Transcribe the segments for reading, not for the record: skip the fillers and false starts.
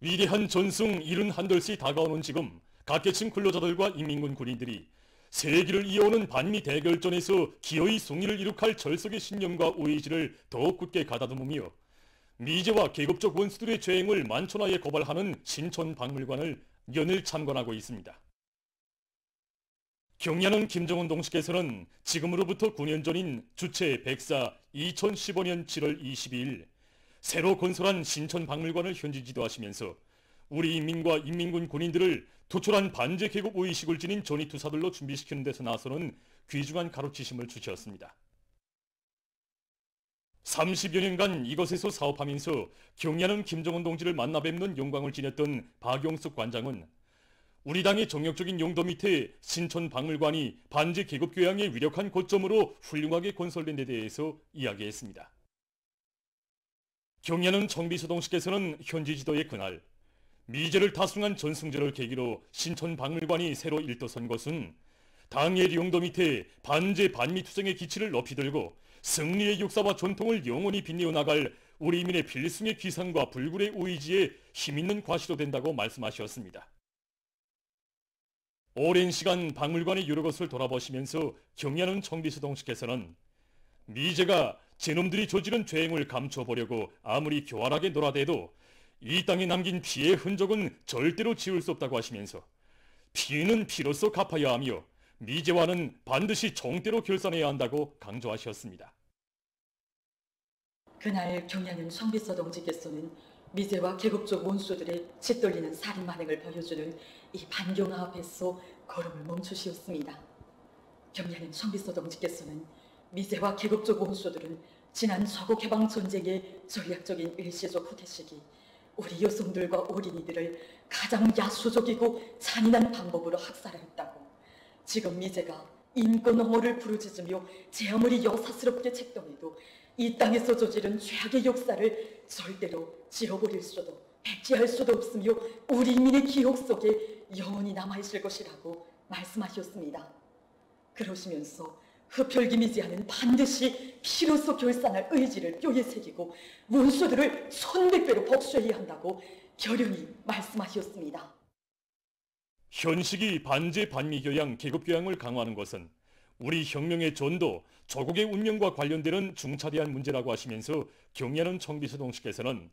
위대한 전승 71돌씩 다가오는 지금 각계층 근로자들과 인민군 군인들이 세기를 이어오는 반미 대결전에서 기어이 승리를 이룩할 절석의 신념과 의지를 더욱 굳게 가다듬으며 미제와 계급적 원수들의 죄행을 만천하에 고발하는 신촌박물관을 연일 참관하고 있습니다. 경야는 김정은 동식께서는 지금으로부터 9년 전인 주체 104 2015년 7월 22일 새로 건설한 신촌박물관을 현지 지도하시면서 우리 인민과 인민군 군인들을 투철한 반제 계급 의식을 지닌 전위투사들로 준비시키는 데서 나서는 귀중한 가르치심을 주셨습니다. 30여 년간 이것에서 사업하면서 경야는 김정은 동지를 만나 뵙는 영광을 지녔던 박용숙 관장은 우리 당의 정력적인 용도 밑에 신촌박물관이 반제 계급 교양의 위력한 고점으로 훌륭하게 건설된 데 대해서 이야기했습니다. 경야는 청비서 동식께서는 현지 지도의 그날 미제를 다승한 전승절을 계기로 신촌박물관이 새로 일도선 것은 당의 용도 밑에 반제 반미투쟁의 기치를 높이 들고 승리의 역사와 전통을 영원히 빛내어 나갈 우리 인민의 필승의 기상과 불굴의 의지에 힘있는 과시로 된다고 말씀하셨습니다. 오랜 시간 박물관의 여러 것을 돌아보시면서 경야는 청비서 동식께서는 미제가 제놈들이 저지른 죄행을 감춰보려고 아무리 교활하게 놀아대도 이 땅에 남긴 피의 흔적은 절대로 지울 수 없다고 하시면서 피는 피로써 갚아야 하며 미제와는 반드시 정대로 결산해야 한다고 강조하셨습니다. 그날 경야는 청비서 동지께서는 미제와 계급적 원수들의 짓돌리는 살인 만행을 보여주는 이 반경화 앞에서 걸음을 멈추시었습니다. 경야는 청비서 동지께서는 미제와 계급적 원수들은 지난 서구 개방 전쟁의 전략적인 일시적 후퇴 시기 우리 여성들과 어린이들을 가장 야수적이고 잔인한 방법으로 학살했다고, 지금 미제가 인권 옹호를 부르짖으며 제 아무리 여사스럽게 책동해도 이 땅에서 저지른 죄악의 역사를 절대로 지워버릴 수도 백지할 수도 없으며 우리 인민의 기억 속에 영원히 남아있을 것이라고 말씀하셨습니다. 그러시면서 흡혈기미지하는 반드시 피로써 결산할 의지를 뼈에 새기고 원수들을 손백배로 복수해야 한다고 결연히 말씀하셨습니다. 현식이 반제 반미교양 계급교양을 강화하는 것은 우리 혁명의 전도, 조국의 운명과 관련되는 중차대한 문제라고 하시면서 경야는 청비서 동식께서는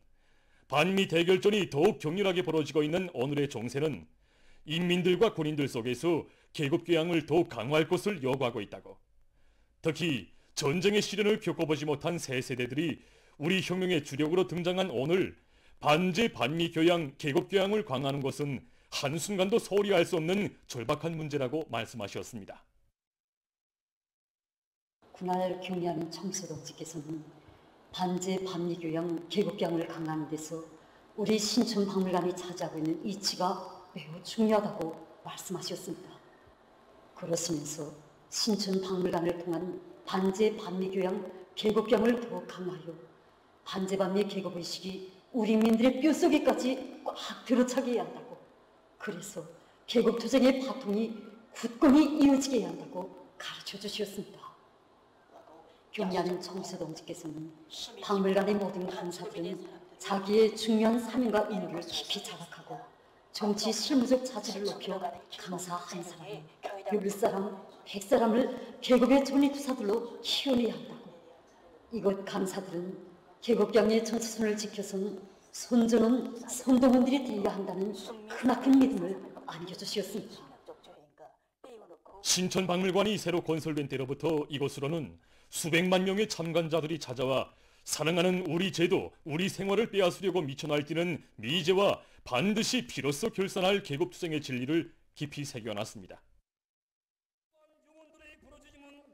반미 대결전이 더욱 격렬하게 벌어지고 있는 오늘의 정세는 인민들과 군인들 속에서 계급교양을 더욱 강화할 것을 요구하고 있다고, 특히 전쟁의 시련을 겪어보지 못한 새 세대들이 우리 혁명의 주력으로 등장한 오늘 반제 반미 교양, 계급교양을 강화하는 것은 한순간도 소홀히 할 수 없는 절박한 문제라고 말씀하셨습니다. 그날 경야는 청비서 동지께서는 반제 반미 교양, 계급교양을 강화하는 데서 우리 신촌박물관이 차지하고 있는 이치가 매우 중요하다고 말씀하셨습니다. 그러시면서 신촌박물관을 통한 반제 반미 교양, 계급교양을 더욱 강화하여 반제 반미 계급의식이 우리 민들의 뼛속에까지 꽉 들어차게 해야 한다고, 그래서 계급투쟁의 바통이 굳건히 이어지게 해야 한다고 가르쳐 주셨습니다. 경야는 청비서 동지께서는 박물관의 모든 간사들은 자기의 중요한 사명과 임무를 깊이 자각하고 정치 실무적 자질을 높여 강사 한 사람이 10사람, 100사람을 계급의 전위투사들로 키워내야 한다고, 이곳 강사들은 계급경의 정체선을 지켜서는 손전원, 선동원들이 되어야 한다는 크나큰 믿음을 안겨주셨습니다. 신촌박물관이 새로 건설된 때로부터 이곳으로는 수백만 명의 참관자들이 찾아와 사랑하는 우리 제도, 우리 생활을 빼앗으려고 미쳐 날뛰는 미제와 반드시 피로써 결산할 계급투쟁의 진리를 깊이 새겨놨습니다.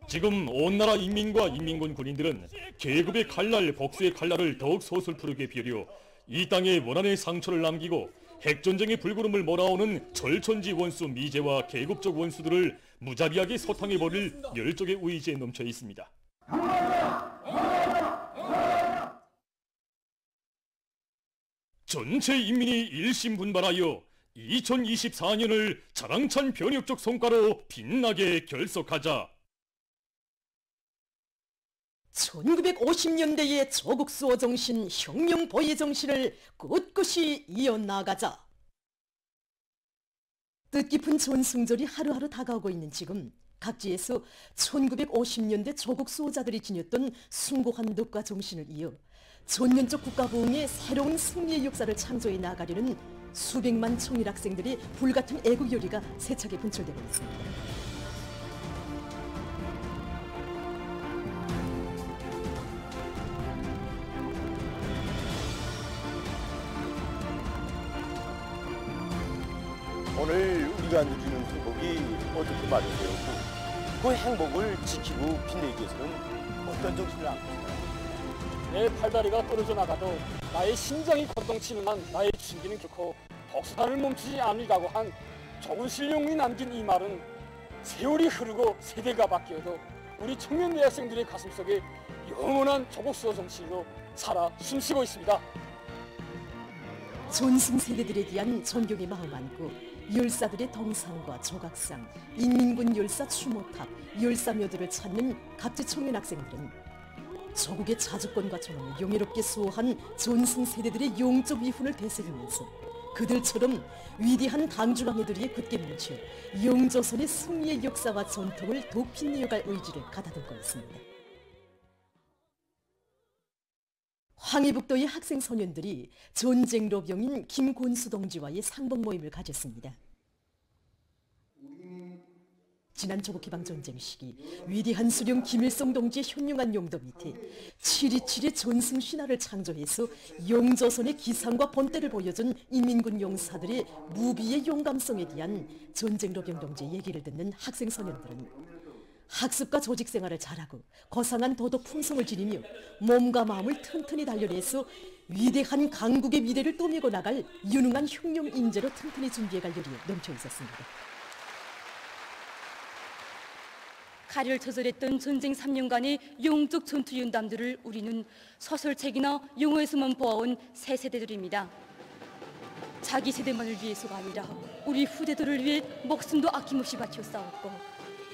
지금 온 나라 인민과 인민군 군인들은 계급의 칼날, 복수의 칼날을 더욱 서슬프르게 벼려 이 땅에 원한의 상처를 남기고 핵전쟁의 불구름을 몰아오는 절천지 원수 미제와 계급적 원수들을 무자비하게 소탕해버릴 열정의 의지에 넘쳐 있습니다. 전체 인민이 일심분발하여 2024년을 자랑찬 변혁적 성과로 빛나게 결석하자. 1950년대의 조국 수호 정신, 혁명 보위 정신을 꿋꿋이 이어나가자. 뜻깊은 전승절이 하루하루 다가오고 있는 지금 각지에서 1950년대 조국 수호자들이 지녔던 숭고한 덕과 정신을 이어 전면적 국가부흥의 새로운 승리의 역사를 창조해 나가려는 수백만 청일 학생들의 불같은 애국 열의가 세차게 분출되고 있습니다. 오늘 우리가 누리는 행복이 어떻게 마련되었고 그 행복을 지키고 빛내기 위해서는 어떤 정신을 안고 있나요? 내 팔다리가 떨어져 나가도 나의 심장이 거동치는 한 나의 진기는 결코 덕수단을 멈추지 않으리라고 한 조국신령이 남긴 이 말은 세월이 흐르고 세대가 바뀌어도 우리 청년 대학생들의 가슴속에 영원한 조국수호 정신으로 살아 숨쉬고 있습니다. 전승 세대들에 대한 존경의 마음 안고 열사들의 덩상과 조각상, 인민군 열사 추모탑, 열사묘들을 찾는 각지 청년 학생들은 조국의 자주권과 존엄을 영예롭게 수호한 전승 세대들의 영적 위훈을 되새기면서 그들처럼 위대한 당주랑이들이 굳게 뭉쳐 영조선의 승리의 역사와 전통을 더욱 빛내어갈 의지를 가다듬고 있습니다. 황해북도의 학생 소년들이 전쟁로병인 김곤수 동지와의 상봉 모임을 가졌습니다. 지난 조국해방전쟁 시기 위대한 수령 김일성 동지의 현명한 용도 밑에 7.27의 전승 신화를 창조해서 영조선의 기상과 본때를 보여준 인민군 용사들의 무비의 용감성에 대한 전쟁로병 동지의 얘기를 듣는 학생 소년들은 학습과 조직 생활을 잘하고 거상한 도덕 품성을 지니며 몸과 마음을 튼튼히 단련해서 위대한 강국의 미래를 떠밀고 나갈 유능한 혁명 인재로 튼튼히 준비해갈 열이 넘쳐 있었습니다. 칼을 처절했던 전쟁 3년간의 영적 전투 연담들을 우리는 소설책이나 영화에서만 보아온 새 세대들입니다. 자기 세대만을 위해서가 아니라 우리 후대들을 위해 목숨도 아낌없이 바쳐 싸웠고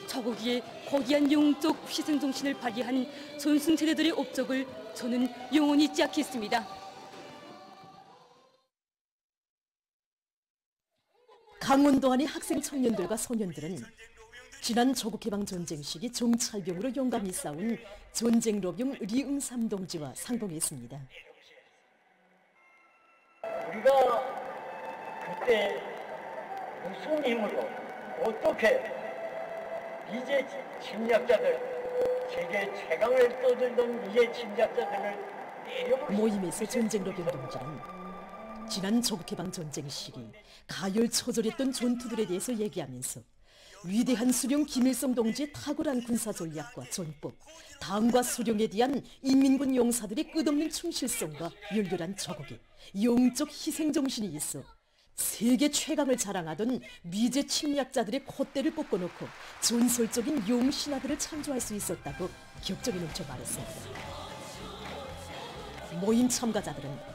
저거기에 거대한 영적 희생 정신을 발휘한 전승 세대들의 업적을 저는 영원히 잊지 않겠습니다. 강원도 안의 학생 청년들과 소년들은 지난 조국해방 전쟁 시기 정찰병으로 용감히 싸운 전쟁로병 리응삼 동지와 상봉했습니다. 우리가 그때 무슨 힘으로 어떻게 미제 침략자들, 세계 최강을 떠들던 미제 침략자들을 내려볼 모임에서 전쟁로병 동지는 지난 조국해방 전쟁 시기 가열처절했던 전투들에 대해서 얘기하면서 위대한 수령 김일성 동지의 탁월한 군사 전략과 전법, 당과 수령에 대한 인민군 용사들의 끝없는 충실성과 열렬한 조국의 영적 희생 정신이 있어 세계 최강을 자랑하던 미제 침략자들의 콧대를 뽑고놓고 전설적인 용신화들을 창조할 수 있었다고 격정이 넘쳐 말했습니다. 모임 참가자들은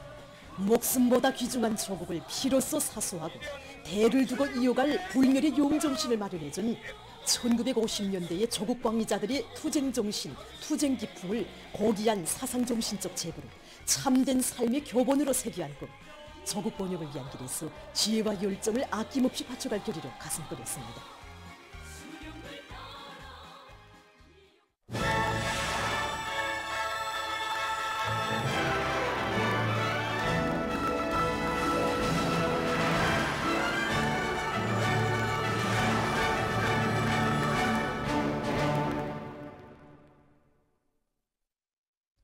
목숨보다 귀중한 조국을 피로써 사수하고 대를 두고 이어갈 불멸의 용정신을 마련해준 1950년대의 조국 광의자들의 투쟁정신, 투쟁기풍을 고귀한 사상정신적 제구로 참된 삶의 교본으로 새겨안고 조국 번영을 위한 길에서 지혜와 열정을 아낌없이 바쳐갈 결의로 가슴끓였습니다.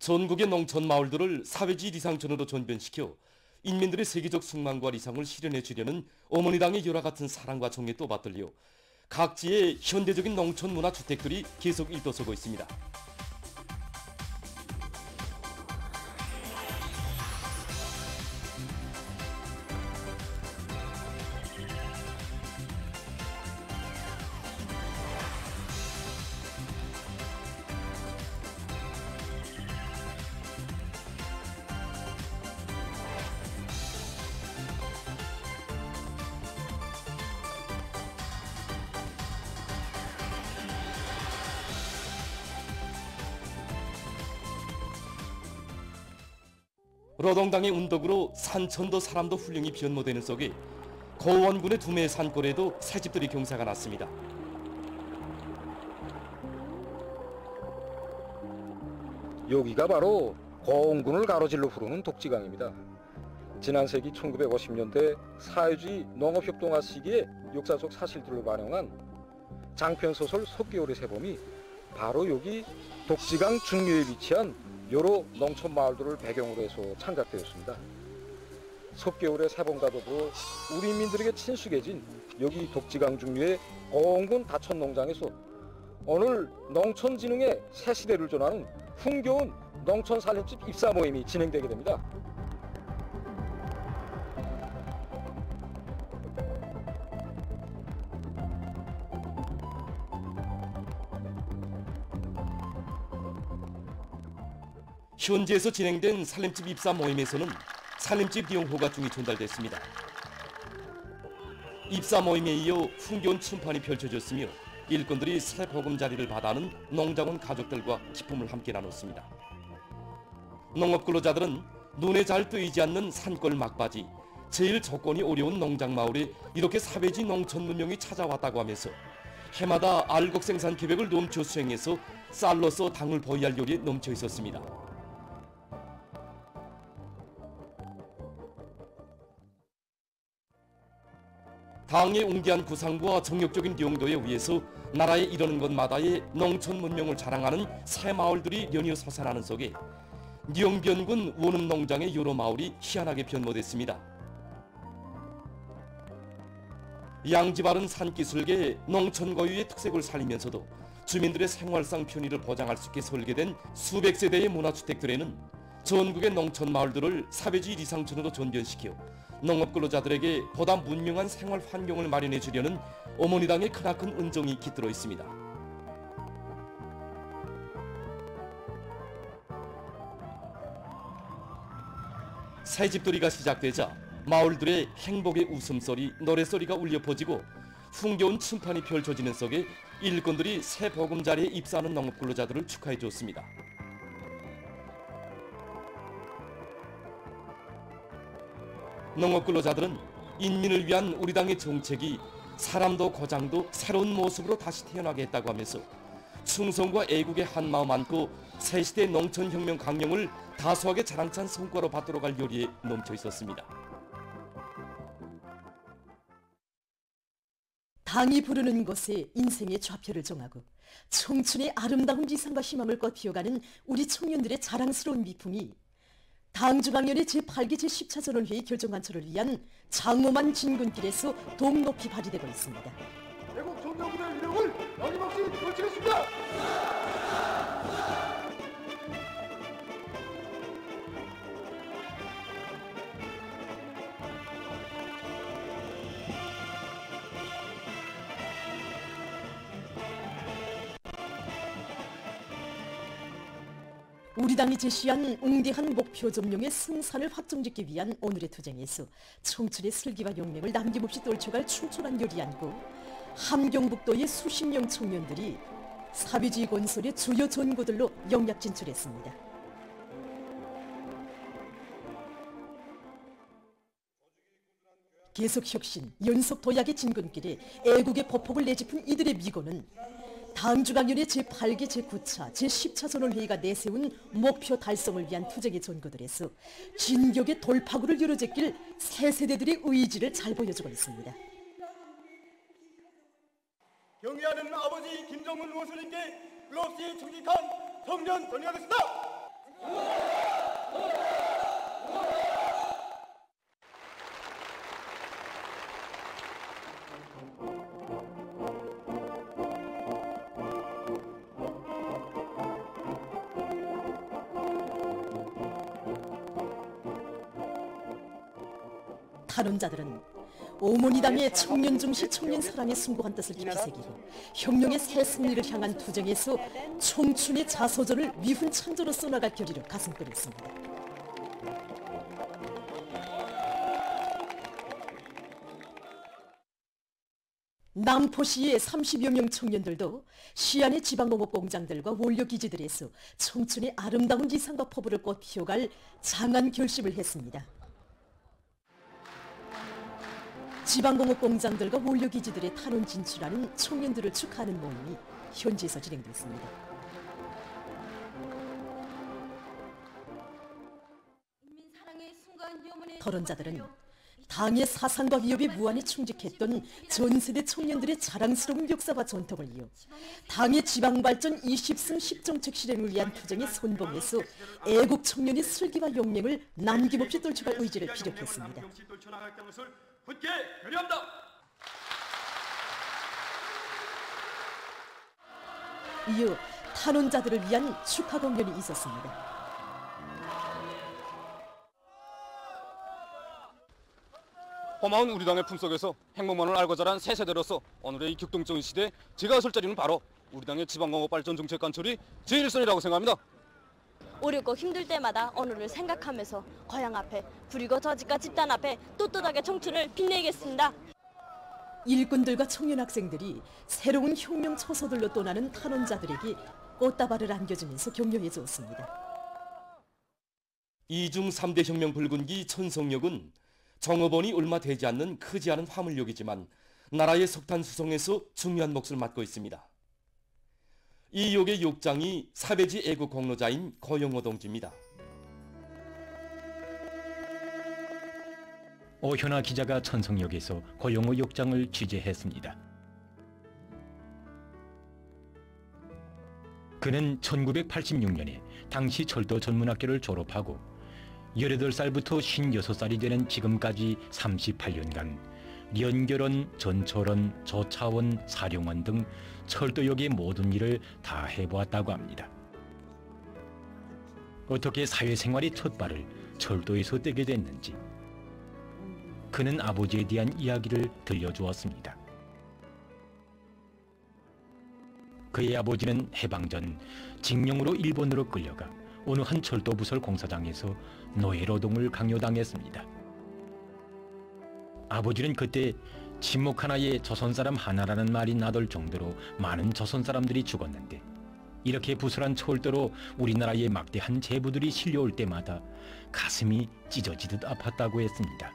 전국의 농촌 마을들을 사회주의 리상촌으로 전변시켜 인민들의 세계적 숙망과 리상을 실현해 주려는 어머니당의 열화 같은 사랑과 정에 또 받들려 각지의 현대적인 농촌 문화 주택들이 계속 일떠서고 있습니다. 노동당의 운덕으로 산천도 사람도 훌륭히 변모되는 속에 거원군의 두메 산골에도 새집들이 경사가 났습니다. 여기가 바로 거원군을 가로질러 흐르는 독지강입니다. 지난 세기 1950년대 사회주의 농업협동화 시기에 역사 속 사실들을 반영한 장편소설 속개울의 새봄이 바로 여기 독지강 중류에 위치한 여러 농촌 마을들을 배경으로 해서 창작되었습니다. 속개울의 새봄과 더불어 우리 인민들에게 친숙해진 여기 독지강 중류의 거원군 다천농장에서 오늘 농촌진흥의 새 시대를 전하는 흥겨운 농촌 살림집 입사 모임이 진행되게 됩니다. 현지에서 진행된 살림집 입사 모임에서는 살림집 비용 허가증이 전달됐습니다. 입사 모임에 이어 흥겨운 춤판이 펼쳐졌으며 일꾼들이 새 보금자리를 받아는 농장원 가족들과 기쁨을 함께 나눴습니다. 농업근로자들은 눈에 잘 뜨이지 않는 산골 막바지, 제일 조건이 어려운 농장마을에 이렇게 사회지 농촌 문명이 찾아왔다고 하면서 해마다 알곡 생산 계획을 넘쳐 수행해서 쌀로서 당을 보유할 요리에 넘쳐 있었습니다. 당의 웅대한 구상과 정력적인 용도에 의해서 나라에 이르는 곳마다의 농촌 문명을 자랑하는 새 마을들이 연이어 솟아나는 속에 령변군 원음농장의 여러 마을이 희한하게 변모됐습니다. 양지바른 산기슭에 농촌 고유의 특색을 살리면서도 주민들의 생활상 편의를 보장할 수 있게 설계된 수백 세대의 문화주택들에는 전국의 농촌 마을들을 사회주의 리상촌으로 전변시켜 농업근로자들에게 보다 문명한 생활 환경을 마련해 주려는 어머니당의 크나큰 은정이 깃들어 있습니다. 새집돌이가 시작되자 마을들의 행복의 웃음소리, 노래소리가 울려 퍼지고 흥겨운 춤판이 펼쳐지는 속에 일꾼들이 새 보금자리에 입사하는 농업근로자들을 축하해 줬습니다. 농업근로자들은 인민을 위한 우리 당의 정책이 사람도 고장도 새로운 모습으로 다시 태어나게 했다고 하면서 충성과 애국의 한마음 안고 새시대 농촌혁명 강령을 다소하게 자랑찬 성과로 받들어 갈 요리에 넘쳐 있었습니다. 당이 부르는 것에 인생의 좌표를 정하고 청춘의 아름다운 비상과 희망을 꽃피워가는 우리 청년들의 자랑스러운 미품이 당중앙위원회 제8기 제10차전원회의 결정관철을 위한 장엄한 진군길에서 더욱 높이 발휘되고 있습니다. 대국 종전군의 위력을 어김없이 펼치겠습니다. 우리 당이 제시한 웅대한 목표 점령의 승산을 확정짓기 위한 오늘의 투쟁에서 청춘의 슬기와 용맹을 남김없이 떨쳐갈 충천한 요리 안고 함경북도의 수십 명 청년들이 사회주의 건설의 주요 전고들로 영약 진출했습니다. 계속 혁신, 연속 도약의 진군길에 애국의 보폭을 내짚은 이들의 미고는 당중앙위원회 제8기 제9차 제10차 전원회의가 내세운 목표 달성을 위한 투쟁의 전거들에서 진격의 돌파구를 이뤄제길 새 세대들의 의지를 잘 보여주고 있습니다. 경의하는 아버지 김정은 원수님께 끝없이 충직한 청년 전이하겠습니다. 탄원자들은 오모니당의 청년 중시 청년 사랑의 숭고한 뜻을 깊이 새기고 혁명의 새 승리를 향한 투쟁에서 청춘의 자서전을 미훈 창조로 써나갈 결의로 가슴 끓였습니다. 남포시의 30여 명 청년들도 시안의 지방공업 공장들과 원료기지들에서 청춘의 아름다운 이상과 포부를 꽃피워갈 장한 결심을 했습니다. 지방공업 공장들과 원료기지들의 탄원 진출하는 청년들을 축하하는 모임이 현지에서 진행됐습니다. 토론자들은 당의 사상과 위협에 무한히 충직했던 전세대 청년들의 자랑스러운 역사와 전통을 이어 당의 지방발전 20승 10정책 실행을 위한 투쟁에 선봉해서 애국 청년의 슬기와 용맹을 남김없이 떨쳐갈 의지를 피력했습니다. 이어 탄원자들을 위한 축하 공연이 있었습니다. 험한 우리 당의 품속에서 행복만을 알고 자란 새 세대로서 오늘의 이 격동적인 시대에 제가 설 자리는 바로 우리 당의 지방공업 발전 정책 관철이 제1선이라고 생각합니다. 어렵고 힘들 때마다 오늘을 생각하면서 고향 앞에 그리고 저집과 집단 앞에 떳떳하게 청춘을 빛내겠습니다. 일꾼들과 청년 학생들이 새로운 혁명 처소들로 떠나는 탄원자들에게 꽃다발을 안겨주면서 격려해 주었습니다. 이중 3대 혁명 붉은기 천성역은 정업원이 얼마 되지 않는 크지 않은 화물역이지만 나라의 석탄 수송에서 중요한 몫을 맡고 있습니다. 이 역의 역장이 사배지 애국 공로자인 고영호 동지입니다. 오현아 기자가 천성역에서 고영호 역장을 취재했습니다. 그는 1986년에 당시 철도 전문학교를 졸업하고 18살부터 56살이 되는 지금까지 38년간 연결원, 전철원, 조차원, 사령원 등 철도역의 모든 일을 다 해보았다고 합니다. 어떻게 사회생활의 첫 발을 철도에서 떼게 됐는지 그는 아버지에 대한 이야기를 들려주었습니다. 그의 아버지는 해방 전 징용으로 일본으로 끌려가 어느 한 철도부설 공사장에서 노예노동을 강요당했습니다. 아버지는 그때 침묵 하나에 조선사람 하나라는 말이 나돌 정도로 많은 조선사람들이 죽었는데 이렇게 부설한 철도로 우리나라의 막대한 제부들이 실려올 때마다 가슴이 찢어지듯 아팠다고 했습니다.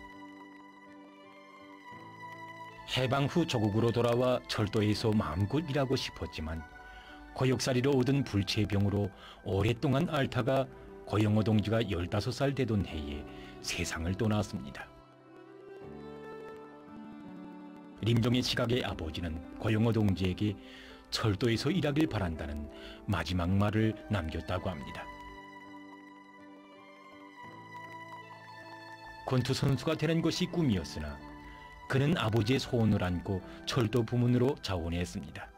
해방 후 조국으로 돌아와 철도에서 마음껏 일하고 싶었지만 고역살이로 얻은 불치병으로 오랫동안 앓다가 고영호 동지가 15살 되던 해에 세상을 떠났습니다. 림종의 시각의 아버지는 고영호 동지에게 철도에서 일하길 바란다는 마지막 말을 남겼다고 합니다. 권투 선수가 되는 것이 꿈이었으나 그는 아버지의 소원을 안고 철도 부문으로 자원했습니다.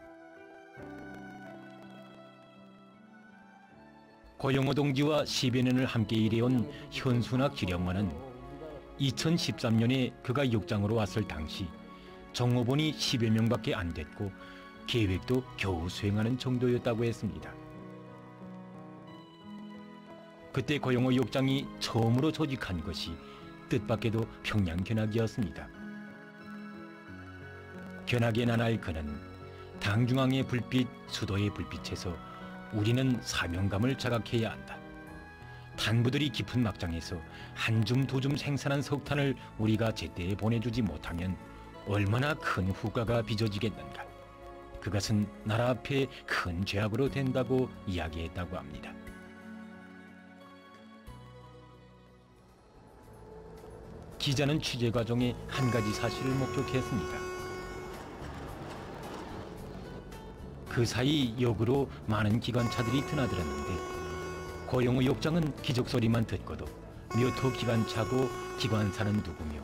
고영호 동지와 10여 년을 함께 일해온 현순학 지령관은 2013년에 그가 역장으로 왔을 당시 정업원이 10여 명밖에 안 됐고 계획도 겨우 수행하는 정도였다고 했습니다. 그때 고영호 역장이 처음으로 조직한 것이 뜻밖에도 평양 견학이었습니다. 견학의 나날 그는 당중앙의 불빛, 수도의 불빛에서 우리는 사명감을 자각해야 한다. 탄부들이 깊은 막장에서 한 줌 두 줌 생산한 석탄을 우리가 제때에 보내주지 못하면 얼마나 큰 후과가 빚어지겠는가. 그것은 나라 앞에 큰 죄악으로 된다고 이야기했다고 합니다. 기자는 취재 과정에 한 가지 사실을 목격했습니다. 그 사이 역으로 많은 기관차들이 드나들었는데 고영호 역장은 기적소리만 듣고도 몇 호 기관차고 기관사는 누구며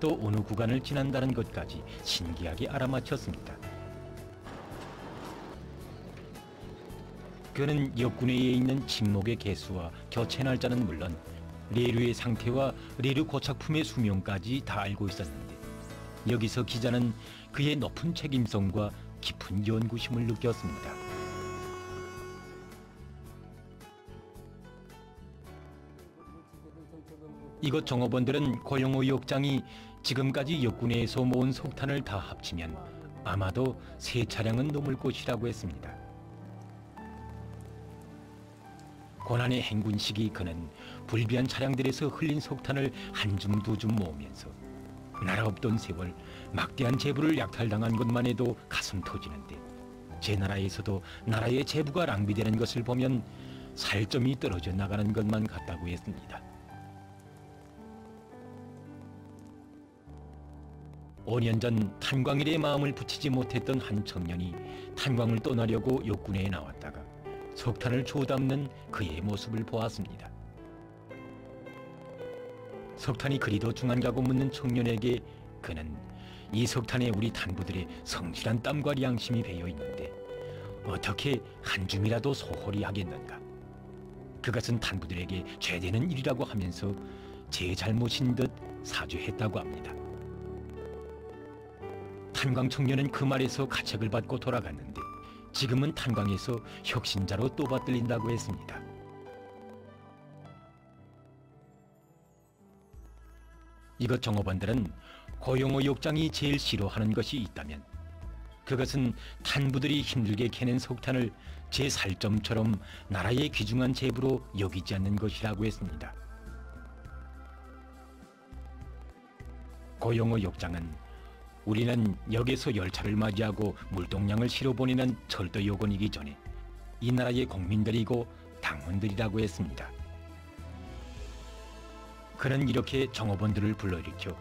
또 어느 구간을 지난다는 것까지 신기하게 알아맞혔습니다. 그는 역군내에 있는 침목의 개수와 교체 날짜는 물론 레류의 상태와 레류 고착품의 수명까지 다 알고 있었는데 여기서 기자는 그의 높은 책임성과 깊은 연구심을 느꼈습니다. 이곳 정업원들은 고영호 역장이 지금까지 역군내에서 모은 석탄을 다 합치면 아마도 세 차량은 넘을 것이라고 했습니다. 고난의 행군 시기 그는 불비한 차량들에서 흘린 석탄을 한 줌 두 줌 모으면서 나라 없던 세월 막대한 재부를 약탈당한 것만 해도 가슴 터지는데 제 나라에서도 나라의 재부가 낭비되는 것을 보면 살점이 떨어져 나가는 것만 같다고 했습니다. 5년 전 탄광일에 마음을 붙이지 못했던 한 청년이 탄광을 떠나려고 욕군에 나왔다가 석탄을 주워담는 그의 모습을 보았습니다. 석탄이 그리도 중한가고 묻는 청년에게 그는 이 석탄에 우리 단부들의 성실한 땀과 양심이 배어 있는데 어떻게 한 줌이라도 소홀히 하겠는가? 그것은 단부들에게 죄되는 일이라고 하면서 제 잘못인 듯 사죄했다고 합니다. 탄광 청년은 그 말에서 가책을 받고 돌아갔는데 지금은 탄광에서 혁신자로 또 받들린다고 했습니다. 이것 종업원들은 고용호 욕장이 제일 싫어하는 것이 있다면 그것은 탄부들이 힘들게 캐낸 석탄을 제 살점처럼 나라의 귀중한 재부로 여기지 않는 것이라고 했습니다. 고용호 욕장은 우리는 역에서 열차를 맞이하고 물동량을 실어보내는 철도 요건이기 전에 이 나라의 국민들이고 당원들이라고 했습니다. 그는 이렇게 종업원들을 불러일으켜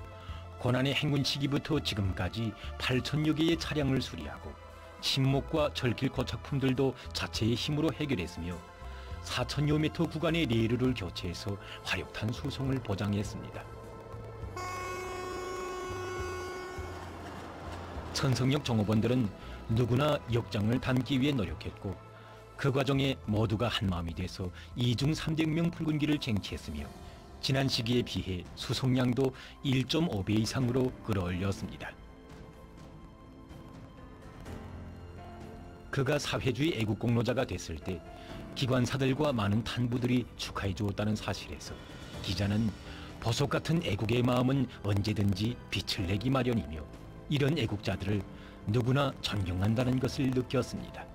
고난의 행군 시기부터 지금까지 8,000여 개의 차량을 수리하고 침목과 절길 고착품들도 자체의 힘으로 해결했으며 4,000여 미터 구간의 레일을 교체해서 화력탄 수송을 보장했습니다. 천성역 종업원들은 누구나 역장을 담기 위해 노력했고 그 과정에 모두가 한마음이 돼서 2중 300명 붉은기를 쟁취했으며 지난 시기에 비해 수송량도 1.5배 이상으로 끌어올렸습니다. 그가 사회주의 애국공로자가 됐을 때 기관사들과 많은 탄부들이 축하해 주었다는 사실에서 기자는 보석 같은 애국의 마음은 언제든지 빛을 내기 마련이며 이런 애국자들을 누구나 존경한다는 것을 느꼈습니다.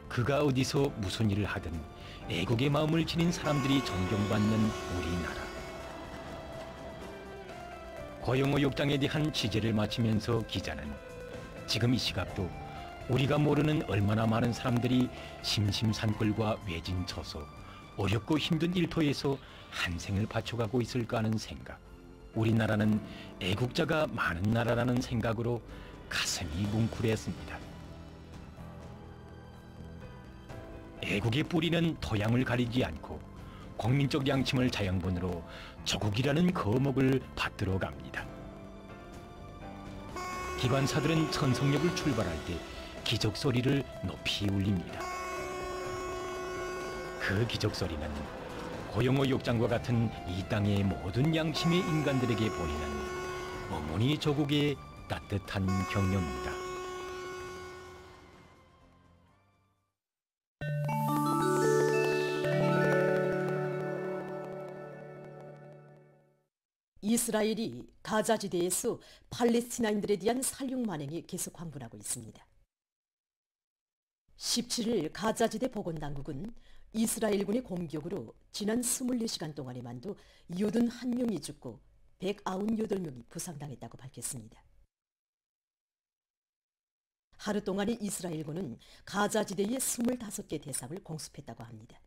그가 어디서 무슨 일을 하든 애국의 마음을 지닌 사람들이 존경받는 우리나라. 고용호 욕장에 대한 취재를 마치면서 기자는 지금 이 시각도 우리가 모르는 얼마나 많은 사람들이 심심산골과 외진 처소, 어렵고 힘든 일터에서 한 생을 바쳐가고 있을까 하는 생각. 우리나라는 애국자가 많은 나라라는 생각으로 가슴이 뭉클했습니다. 애국의 뿌리는 토양을 가리지 않고 국민적 양심을 자양분으로 조국이라는 거목을 받들어 갑니다. 기관사들은 천성역을 출발할 때 기적소리를 높이 울립니다. 그 기적소리는 고용호 욕장과 같은 이 땅의 모든 양심의 인간들에게 보이는 어머니 조국의 따뜻한 격려입니다. 이스라엘이 가자지대에서 팔레스티나인들에 대한 살육 만행이 계속 광분하고 있습니다. 17일 가자지대 보건당국은 이스라엘군의 공격으로 지난 24시간 동안에만도 81명이 죽고 198명이 부상당했다고 밝혔습니다. 하루 동안에 이스라엘군은 가자지대의 25개 대상을 공습했다고 합니다.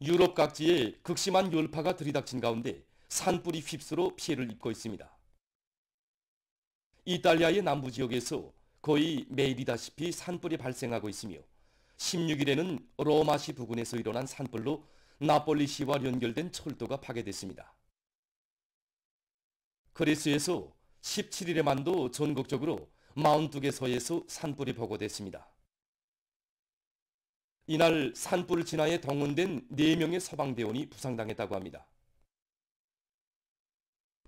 유럽 각지에 극심한 열파가 들이닥친 가운데 산불이 휩쓸어 피해를 입고 있습니다. 이탈리아의 남부 지역에서 거의 매일이다시피 산불이 발생하고 있으며 16일에는 로마시 부근에서 일어난 산불로 나폴리시와 연결된 철도가 파괴됐습니다. 그리스에서 17일에만도 전국적으로 42개 서에서 산불이 보고됐습니다. 이날 산불 진화에 동원된 4명의 서방대원이 부상당했다고 합니다.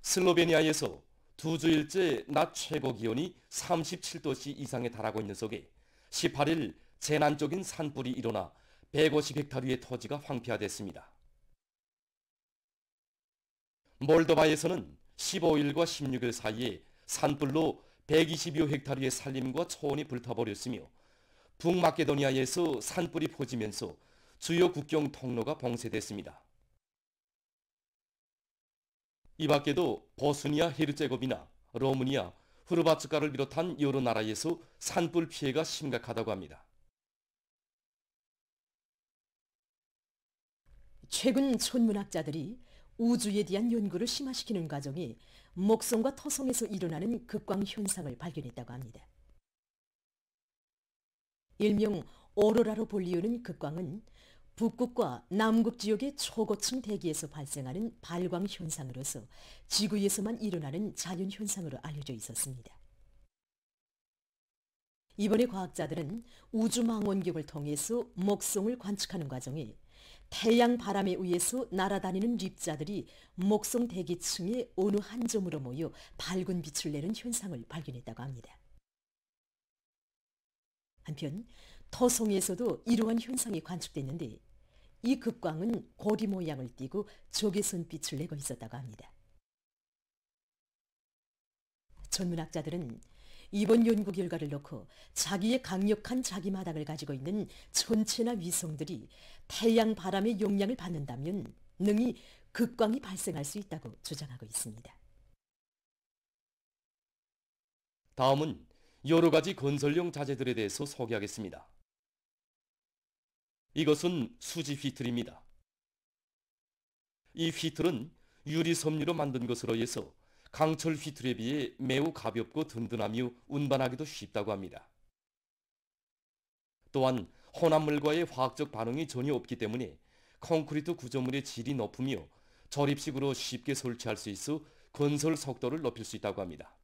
슬로베니아에서 2주일째 낮 최고 기온이 37도씨 이상에 달하고 있는 속에 18일 재난적인 산불이 일어나 150헥타르의 토지가 황폐화됐습니다. 몰도바에서는 15일과 16일 사이에 산불로 120여 헥타르의 산림과 초원이 불타버렸으며 북마케도니아에서 산불이 퍼지면서 주요 국경 통로가 봉쇄됐습니다. 이 밖에도 보스니아 헤르체고비나, 로마니아, 후르바츠카를 비롯한 여러 나라에서 산불 피해가 심각하다고 합니다. 최근 천문학자들이 우주에 대한 연구를 심화시키는 과정에 목성과 토성에서 일어나는 극광 현상을 발견했다고 합니다. 일명 오로라로 불리우는 극광은 북극과 남극 지역의 초고층 대기에서 발생하는 발광 현상으로서 지구에서만 일어나는 자연 현상으로 알려져 있었습니다. 이번에 과학자들은 우주 망원경을 통해서 목성을 관측하는 과정에 태양 바람에 의해서 날아다니는 립자들이 목성 대기층의 어느 한 점으로 모여 밝은 빛을 내는 현상을 발견했다고 합니다. 한편 토성에서도 이러한 현상이 관측됐는데 이 극광은 고리 모양을 띠고 적외선 빛을 내고 있었다고 합니다. 천문학자들은 이번 연구 결과를 놓고 자기의 강력한 자기마당을 가지고 있는 천체나 위성들이 태양 바람의 영향을 받는다면 능히 극광이 발생할 수 있다고 주장하고 있습니다. 다음은 여러 가지 건설용 자재들에 대해서 소개하겠습니다. 이것은 수지 휘틀입니다. 이 휘틀은 유리 섬유로 만든 것으로 해서 강철 휘틀에 비해 매우 가볍고 든든하며 운반하기도 쉽다고 합니다. 또한 혼합물과의 화학적 반응이 전혀 없기 때문에 콘크리트 구조물의 질이 높으며 조립식으로 쉽게 설치할 수 있어 건설 속도를 높일 수 있다고 합니다.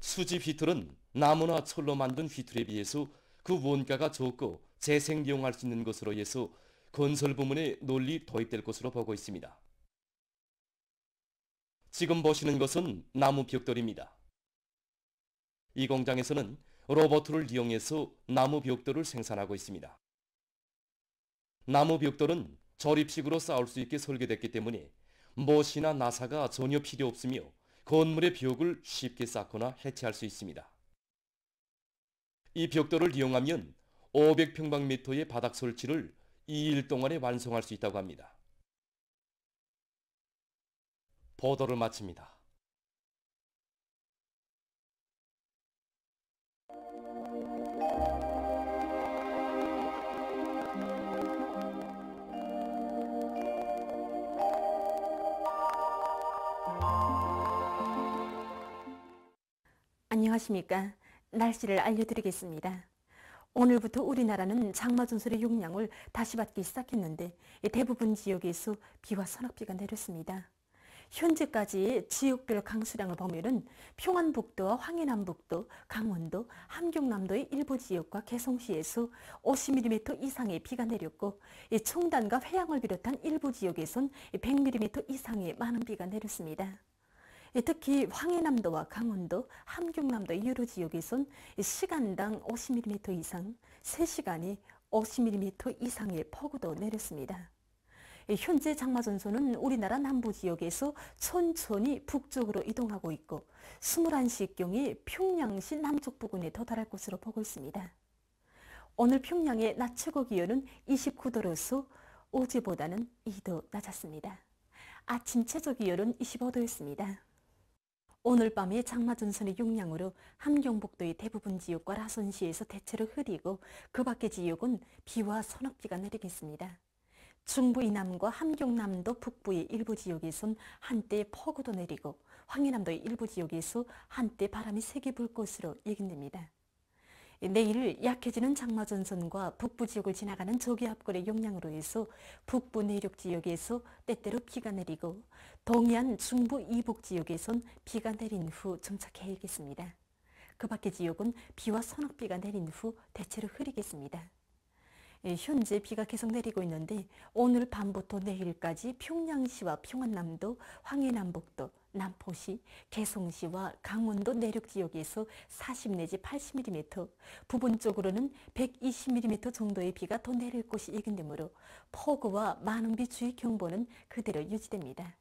수지 휘틀은 나무나 철로 만든 휘틀에 비해서 그 원가가 적고 재생이용할 수 있는 것으로 해서 건설 부문에 널리 도입될 것으로 보고 있습니다. 지금 보시는 것은 나무 벽돌입니다. 이 공장에서는 로봇을 이용해서 나무 벽돌을 생산하고 있습니다. 나무 벽돌은 조립식으로 쌓을 수 있게 설계됐기 때문에 못이나 나사가 전혀 필요 없으며 건물의 벽을 쉽게 쌓거나 해체할 수 있습니다. 이 벽돌을 이용하면 500평방미터의 바닥 설치를 2일 동안에 완성할 수 있다고 합니다. 보도를 마칩니다. 안녕하십니까. 날씨를 알려드리겠습니다. 오늘부터 우리나라는 장마전설의 영향을 다시 받기 시작했는데 대부분 지역에서 비와 소낙비가 내렸습니다. 현재까지의 지역별 강수량을 보면은 평안북도와 황해남북도, 강원도, 함경남도의 일부 지역과 개성시에서 50mm 이상의 비가 내렸고 청단과 회양을 비롯한 일부 지역에선 100mm 이상의 많은 비가 내렸습니다. 특히 황해남도와 강원도, 함경남도의 여러 지역에선 시간당 50mm 이상, 3시간에 50mm 이상의 폭우도 내렸습니다. 현재 장마전선은 우리나라 남부 지역에서 천천히 북쪽으로 이동하고 있고 21시경에 평양시 남쪽 부근에 도달할 것으로 보고 있습니다. 오늘 평양의 낮 최고 기온은 29도로서 어제보다는 2도 낮았습니다. 아침 최저 기온은 25도였습니다. 오늘 밤에 장마전선의 영향으로 함경북도의 대부분 지역과 라선시에서 대체로 흐리고 그 밖의 지역은 비와 소낙비가 내리겠습니다. 중부 이남과 함경남도 북부의 일부 지역에선 한때 폭우도 내리고 황해남도의 일부 지역에서 한때 바람이 세게 불 것으로 예견됩니다. 내일 약해지는 장마전선과 북부 지역을 지나가는 저기압골의 영향으로 해서 북부 내륙 지역에서 때때로 비가 내리고 동해안 중부 이북 지역에선 비가 내린 후 정착해야겠습니다. 그 밖의 지역은 비와 소낙비가 내린 후 대체로 흐리겠습니다. 현재 비가 계속 내리고 있는데 오늘 밤부터 내일까지 평양시와 평안남도, 황해남북도, 남포시, 개성시와 강원도 내륙 지역에서 40 내지 80mm, 부분적으로는 120mm 정도의 비가 더 내릴 것이 예견되므로 폭우와 많은 비 주의 경보는 그대로 유지됩니다.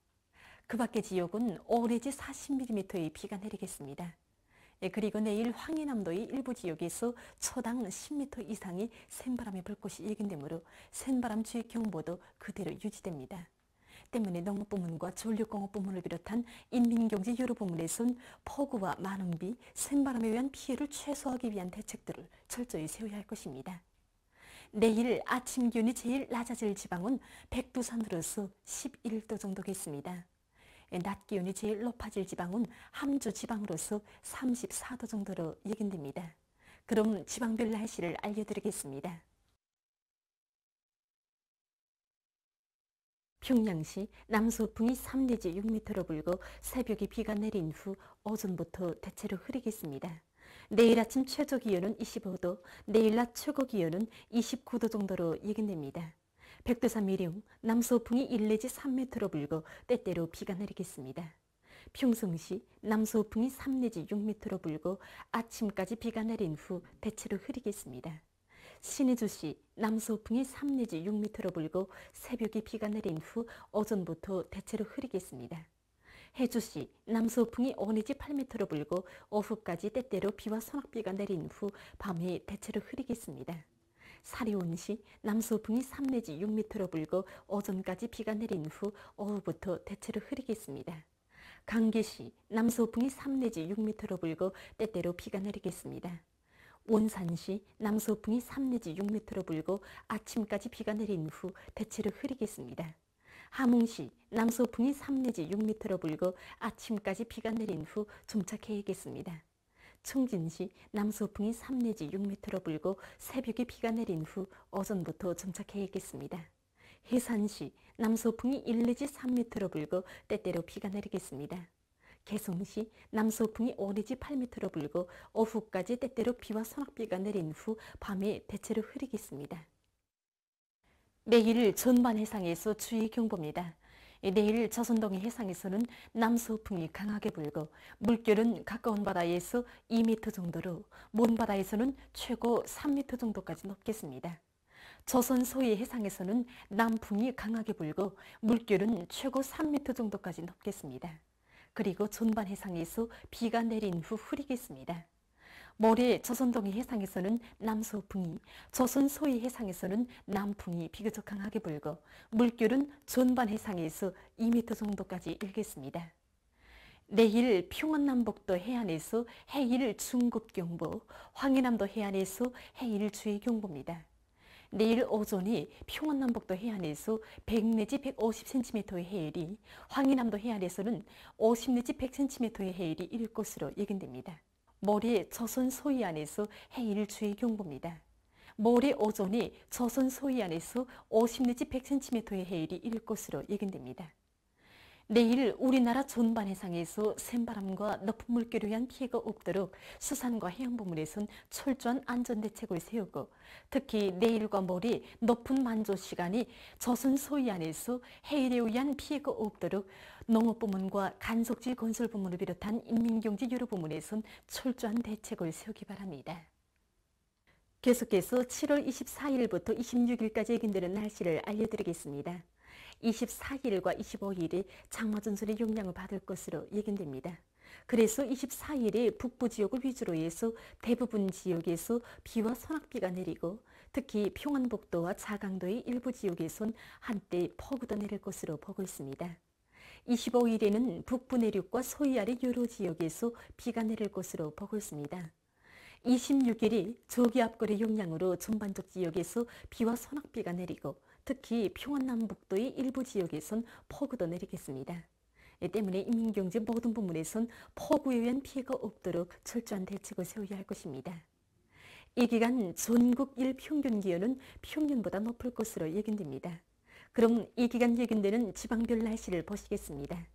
그 밖의 지역은 오래지 40mm의 비가 내리겠습니다. 그리고 내일 황해남도의 일부 지역에서 초당 10m 이상의 센바람이 불 것이 예견되므로 센바람 주의 경보도 그대로 유지됩니다. 때문에 농업부문과 전력공업부문을 비롯한 인민경제 여러 부문에선 폭우와 많은 비, 센바람에 의한 피해를 최소화하기 위한 대책들을 철저히 세워야 할 것입니다. 내일 아침 기온이 제일 낮아질 지방은 백두산으로서 11도 정도겠습니다. 낮 기온이 제일 높아질 지방은 함주 지방으로서 34도 정도로 예견됩니다. 그럼 지방별 날씨를 알려드리겠습니다. 평양시 남서풍이 3 내지 6m로 불고 새벽에 비가 내린 후 오전부터 대체로 흐리겠습니다. 내일 아침 최저 기온은 25도, 내일 낮 최고 기온은 29도 정도로 예견됩니다. 백두산 미령, 남서풍이 1 내지 3m로 불고 때때로 비가 내리겠습니다. 평성시 남서풍이 3 내지 6m로 불고 아침까지 비가 내린 후 대체로 흐리겠습니다. 신의주시 남서풍이 3 내지 6m로 불고 새벽에 비가 내린 후 오전부터 대체로 흐리겠습니다. 해주시 남서풍이 5 내지 8m로 불고 오후까지 때때로 비와 소낙비가 내린 후 밤에 대체로 흐리겠습니다. 사리온시 남서풍이 3 내지 6m로 불고 오전까지 비가 내린 후 오후부터 대체로 흐리겠습니다. 강계시 남서풍이 3 내지 6m로 불고 때때로 비가 내리겠습니다. 원산시 남서풍이 3 내지 6m로 불고 아침까지 비가 내린 후 대체로 흐리겠습니다. 함흥시 남서풍이 3 내지 6m로 불고 아침까지 비가 내린 후 정착해야겠습니다. 청진시 남서풍이 3 내지 6m로 불고 새벽에 비가 내린 후 오전부터 정착해야겠습니다. 해산시 남서풍이 1 내지 3m로 불고 때때로 비가 내리겠습니다. 개성시 남서풍이 5 내지 8m로 불고 오후까지 때때로 비와 소낙비가 내린 후 밤에 대체로 흐리겠습니다. 내일 전반 해상에서 주의 경보입니다. 내일 저선동해 해상에서는 남서풍이 강하게 불고 물결은 가까운 바다에서 2m 정도로 먼 바다에서는 최고 3m 정도까지 높겠습니다. 조선 서해 해상에서는 남풍이 강하게 불고 물결은 최고 3m 정도까지 높겠습니다. 그리고 전반 해상에서 비가 내린 후 흐리겠습니다. 모레 조선동해 해상에서는 남서풍이, 조선 서해 해상에서는 남풍이 비교적 강하게 불고 물결은 전반 해상에서 2m 정도까지 일겠습니다. 내일 평안남북도 해안에서 해일 중급경보, 황해남도 해안에서 해일 주의경보입니다. 내일 오전에 평안남북도 해안에서 100 내지 150cm의 해일이, 황해남도 해안에서는 50 내지 100cm의 해일이 일 것으로 예견됩니다. 모레 조선 서해안에서 해일 주의 경보입니다. 모레 오전에 조선 서해안에서 50 내지 100cm의 해일이 일 것으로 예견됩니다. 내일 우리나라 전반 해상에서 센바람과 높은 물결에 의한 피해가 없도록 수산과 해양부문에선 철저한 안전대책을 세우고 특히 내일과 모레 높은 만조 시간에 조선 서해안에서 해일에 의한 피해가 없도록 농업부문과 간속지 건설부문을 비롯한 인민경제 여러 부문에선 철저한 대책을 세우기 바랍니다. 계속해서 7월 24일부터 26일까지 예견되는 날씨를 알려드리겠습니다. 24일과 25일에 장마전선의 영향을 받을 것으로 예견됩니다. 그래서 24일에 북부 지역을 위주로 해서 대부분 지역에서 비와 소낙비가 내리고 특히 평안북도와 자강도의 일부 지역에선 한때 폭우도 내릴 것으로 보고 있습니다. 25일에는 북부 내륙과 서해 아래 여러 지역에서 비가 내릴 것으로 보고 있습니다. 26일이 저기압골의 영향으로 전반적 지역에서 비와 소낙비가 내리고 특히 평안남북도의 일부 지역에선 폭우도 내리겠습니다. 때문에 인민경제 모든 부문에선 폭우에 의한 피해가 없도록 철저한 대책을 세워야 할 것입니다. 이 기간 전국 일평균 기온은 평년보다 높을 것으로 예견됩니다. 그럼 이 기간 예견되는 지방별 날씨를 보시겠습니다.